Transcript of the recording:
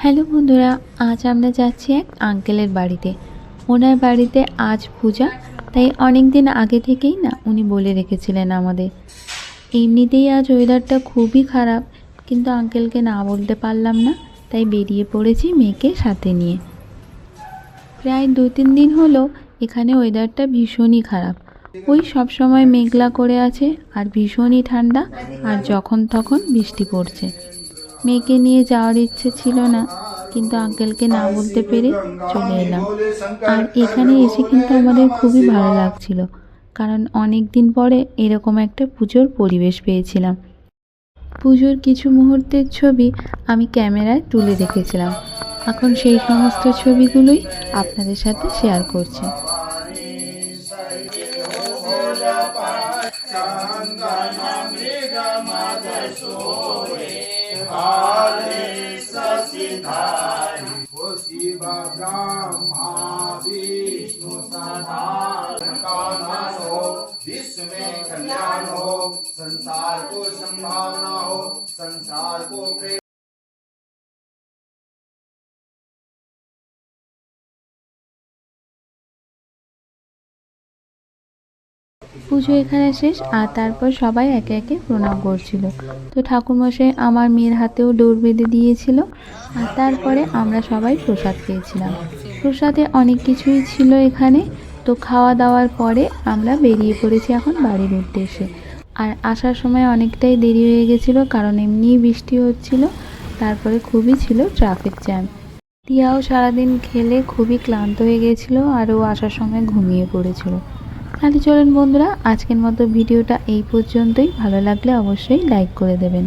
Hello বন্ধুরা, আজ আমরা যাচ্ছি এক আঙ্কেলের বাড়িতে। ওনার বাড়িতে আজ পূজা, তাই অনেক দিন আগে থেকেই না উনি বলে রেখেছিলেন আমাদের। এমনিতেই আজ ওয়েদারটা খুবই খারাপ, কিন্তু আঙ্কেলকে না বলতে পারলাম না, তাই বেরিয়ে পড়েছি মেয়েকে সাথে নিয়ে। প্রায় 2-3 দিন হলো এখানে ওয়েদারটা ভীষণই খারাপ। ওই সব সময় মেঘলা করে আছে আর ভীষণই ঠান্ডা, আর যখন তখন বৃষ্টি পড়ছে। মেয়েকে নিয়ে যাওয়ার ইচ্ছে ছিল না, কিন্তু আঙ্কেলকে না বলতে পেরে চলে এলাম। আর এখানে এসে কিন্তু আমাদের খুবই ভালো লাগছিল, কারণ অনেক দিন পরে এরকম একটা পুজোর পরিবেশ পেয়েছিলাম। পুজোর কিছু মুহূর্তের ছবি আমি ক্যামেরায় তুলে রেখেছিলাম, এখন সেই সমস্ত ছবিগুলোই আপনাদের সাথে শেয়ার করছি। विश्व में कल्याण हो, संसार को संभावना हो, संसार को प्रेम। পুজো এখানে শেষ, আর তারপর সবাই একে একে প্রণাম করছিল। তো ঠাকুরমশাই আমার মেয়ের হাতেও ডোর বেঁধে দিয়েছিল। আর তারপরে আমরা সবাই প্রসাদ পেয়েছিলাম। প্রসাদে অনেক কিছুই ছিল এখানে। তো খাওয়া দাওয়ার পরে আমরা বেরিয়ে পড়েছি এখন বাড়ির উদ্দেশ্যে। আর আসার সময় অনেকটাই দেরি হয়ে গেছিলো, কারণ এমনিই বৃষ্টি হচ্ছিল, তারপরে খুবই ছিল ট্রাফিক জ্যাম। টিয়াও সারাদিন খেলে খুবই ক্লান্ত হয়ে গেছিলো, আর ও আসার সময় ঘুমিয়ে পড়েছিল। তাহলে চলুন বন্ধুরা, আজকের মতো ভিডিওটা এই পর্যন্তই। ভালো লাগলে অবশ্যই লাইক করে দেবেন।